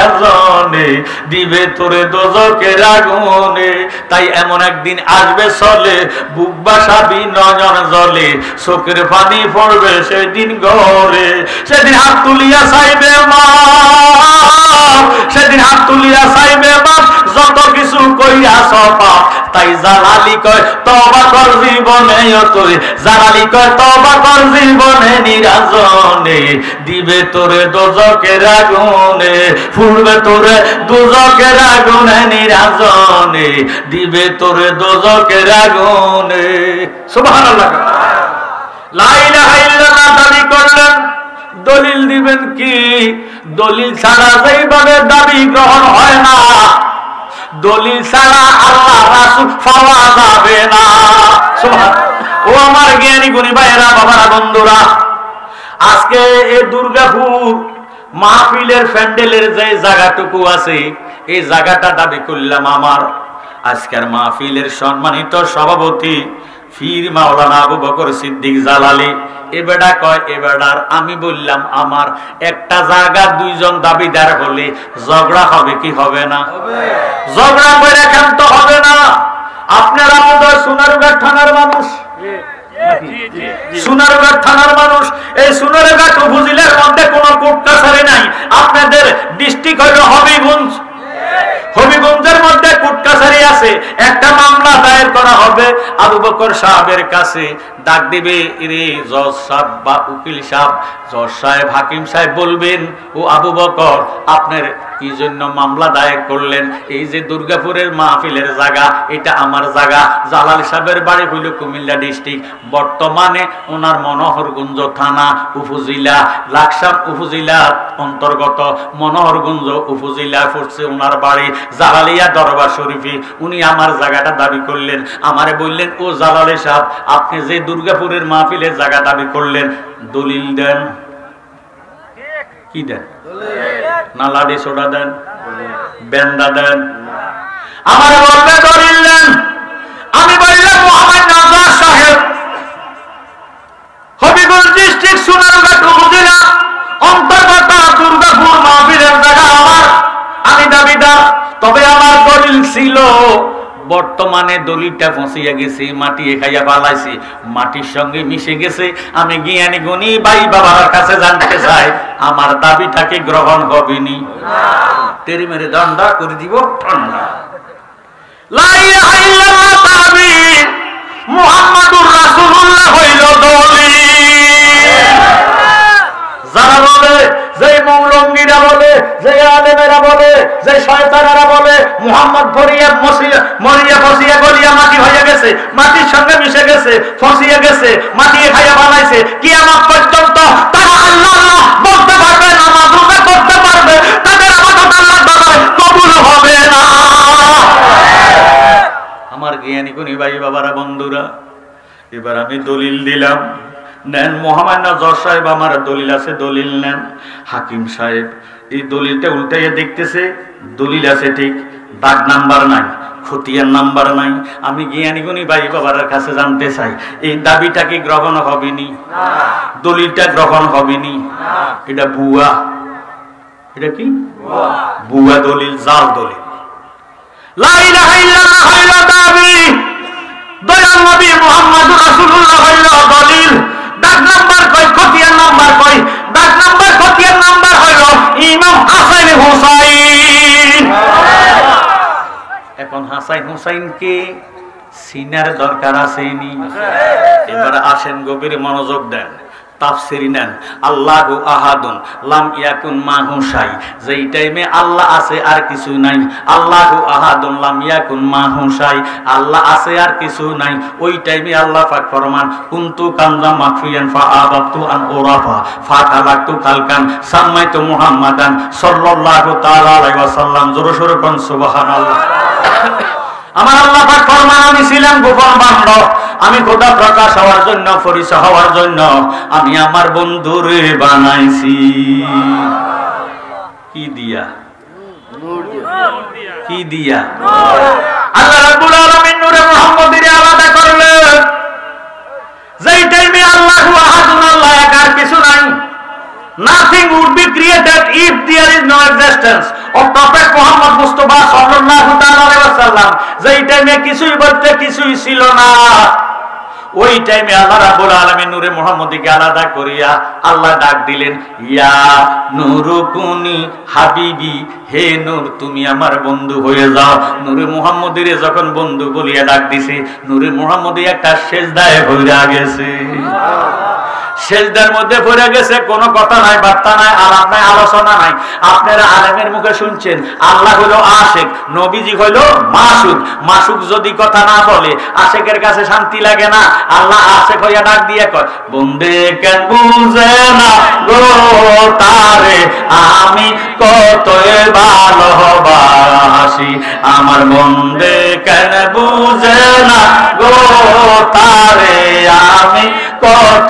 নিরাজনে দিবে তোরে দোজকের আগুনে। তাই এমন একদিন আসবে চলে বুক বাসাবি নয়ন জলে চোখের পানি পড়বে সেদিন ঘরে। সেদিন হাত তুলিয়া চাইবে মা, সেদিন হাত তুলিয়া চাইবে বাপ যত কিছু কইয়াছ পাপ। তাই জালালি কয় তওবা কর জীবনে তুই, জালালি কয় তওবা কর জীবনে নিরাজনে দিবে তোরে দোজকের আগুনে, ফুলবে তোরে দোজকের আগুনে নিরাজনে দিবে তোরে দোজকের আগুনে। সুবহানাল্লাহ। লা ইলাহা ইল্লাল্লাহ দাবি করলেন, দলিল দিবেন কি? দলিল ছাড়া যেইভাবে দাবি গ্রহণ হয় না, দলিল ছাড়া আল্লাহ রাসূল পাওয়া যাবে না। সুবহানাল্লাহ। ও আমার জ্ঞানী গুণী ভাইয়েরা, বাবারা, বন্ধুরা, আজকে এই দুর্গাপুর মাহফিলের প্যান্ডেলের যে জায়গাটুকু আছে এই জায়গাটা দাবি করলাম আমার। আজকের মাহফিলের সম্মানিত সভাপতি পীর মাওলানা আবু বকর সিদ্দিক জালালি এবেডা কয় এবেডার, আমি বললাম আমার। একটা জায়গা দুইজন দাবিদার হলে ঝগড়া হবে কি হবে না? ঝগড়া করে ক্ষান্ত হবে না। আপনারা বোধহয় সোনারগাঁ থানার মানুষ, সোনারগাঁ থানার মানুষ। এই সোনারগাঁ উপজেলার মধ্যে কোন কোর্ট কাছারি নাই। আপনাদের ডিস্ট্রিক্ট হইল হবিগঞ্জ, হবিগঞ্জের মধ্যে কোর্ট কাছারি আছে। একটা মামলা দায়ের করা হবে আবু বকর সাহেবের কাছে। ডাক দিবে রে জজ সাহেব বা উকিল সাহেব, জজ সাহেব, হাকিম সাহেব বলবেন ও আবু বকর আপনার কি জন্য মামলা দায়ের করলেন? এই যে দুর্গাপুরের মাহফিলের জায়গা, এটা আমার জায়গা। জালাল সাহেবের বাড়ি হইল কুমিল্লা ডিস্ট্রিক্ট, বর্তমানে ওনার মনোহরগঞ্জ থানা উপজেলা, লাকসাম উপজেলা অন্তর্গত মনোহরগঞ্জ উপজেলা পড়ছে ওনার বাড়ি, জালালিয়া দরবার শরীফে। উনি আমার জায়গাটা দাবি করলেন, আমারে বললেন ও জালালি সাহেব আপনি যে দুর্গাপুরের মাহফিলের জায়গা দাবি করলেন দলিল দেন। কি দেন? না লাডি সোডা দেন, বেন্দা দেন? আমার বলবে দলিল দেন। আমি বললাম মোহাম্মদ নওয়াজ সাহেব, হবিগঞ্জ ডিস্ট্রিক্ট সোনারগাঁ উপজেলা অন্তর্গত দুর্গাপুর মাহফিলের জায়গা আমার, আমি দাবিদার। তবে আমার দলিল ছিল, বর্তমানে দলিলটা ফসিয়া গেছে, মাটি খাইয়া পালাইছে, মাটির সঙ্গে মিশে গেছে। আমি জ্ঞানী গুণী ভাই বাবার কাছে জানতে চাই আমার দাবিটাকে গ্রহণ হবেনি? তেরি মেরে দণ্ডা করে দিব ঠান্ডা। লা ইলাহা ইল্লাল্লাহ দাবি, মুহাম্মাদুর রাসূলুল্লাহ হইল দলিল। যারা বলে, যে মৌলঙ্গীরা বলে, যে আলেমেরা বলে, যে শয়তানেরা বলে মুহাম্মদ মরিয়া ফসিয়া গলিয়া মাটি হয়ে গেছে, মাটির সঙ্গে মিশে গেছে, ফসিয়ে গেছে, মাটি খাইয়া বানাইছে, কিয়ামত পর্যন্ত তারা আল্লাহ আল্লাহ বলতে পারবে না, মাদুকা করতে পারবে, তাদের ইবাদত আল্লাহর দরবারে কবুল হবে না। আমার জ্ঞানী গুণী ভাই বাবারা, বন্ধুরা, এবার আমি দলিল দিলাম, নেন। মোহাম্মদ জজ সাহেব আমার দলিল আছে, দলিল নেন। হাকিম সাহেব এই দলিলটা উল্টাইয়া দেখতেছে, দলিল আছে ঠিক, দাগ নাম্বার নাই, খতিয়ান নাম্বার নাই। আমি জ্ঞানী গুণী ভাই বাবার কাছে জানতে চাই এই দাবিটা কি গ্রহণ হবেনি? দলিলটা গ্রহণ হবেনি? এটা ভুয়া, এটা কি ভুয়া দলিল, জাল দলিল। লা ইলাহা ইল্লাল্লাহ হইল দাবি, দয়াল নবী মুহাম্মদুর রাসূলুল্লাহ হইল দলিল। দাগ নাম্বার কই, খতিয়ান নাম্বার কই? দাগ নাম্বার খতিয়ান নাম্বার হইল ইমাম হাসান হুসাইন। এখন হাসান হুসাইনকে সিনার দরকার আসেনি? এবার আসেন, গভীর মনোযোগ দেন, তাফসীর নেন। আল্লাহু আহাদুন লাম ইয়াকুন মাহু শাই, যেই টাইমে আল্লাহ আছে আর কিছু নাই, আল্লাহু আহাদুন লাম ইয়াকুন মাহু শাই, আল্লাহ আছে আর কিছু নাই, ওই টাইমে আল্লাহ পাক ফরমান কুনতু কানজা মাকফিয়ান ফাআবাতু আন উরাফা ফাতালাকতু কালকান সাম্মাইতু মুহাম্মাদান সাল্লাল্লাহু তাআলা আলাইহি ওয়াসাল্লাম। জোরে সোরে কোন সুবহানাল্লাহ। আমার আল্লাহ পাক ফরমান আমি ছিলাম গোপন বান্দ, আমি খোদা প্রকাশ হওয়ার জন্য, পরিচয় হওয়ার জন্য আমি আমার বন্ধুরে বানাইছি। কি দিয়া? কি দিয়া? আল্লাহ রাব্বুল আলামিন নূরে মুহাম্মদের আলাদা করলেন। যেই টাইমে আল্লাহু আহাদুন, আল্লাহ এক আর কিছু নাই, nothing would be created if there is no existence. ও প্রফেট মুহাম্মদ মুস্তাফা সাল্লাল্লাহু তাআলা আলাইহি ওয়াসাল্লাম যেই টাইমে কিছুই বলতে কিছুই ছিল না, ওই টাইমে আল্লাহ রাব্বুল আলামিন নূরে মুহাম্মদীকে আলাদা করিয়া আল্লাহ ডাক দিলেন, ইয়া নূরুকুনি হাবিবি, হে নূর তুমি আমার বন্ধু হয়ে যাও। নূরে মুহাম্মদীরে যখন বন্ধু বলিয়া ডাক দিছে, নূরে মুহাম্মদী একটা সেজদায় হইয়া গেছে। সেজদার মধ্যে পড়ে গেছে, কোনো কথা নাই, বার্তা নাই, আলাপ নাই, আলোচনা নাই। আপনারা আলেমের মুখে শুনছেন আল্লাহ হলো আশিক, নবীজি হলো মাসুক। মাসুক যদি কথা না বলে আশিকের কাছে শান্তি লাগে না। আল্লাহ আশিক হইয়া ডাক দিয়ে কয়, বন্দে কেন বুঝে না গো তারে আমি কত ভালোবাসি, আমার বন্দে কেন বুঝে না গো তারে আমি কত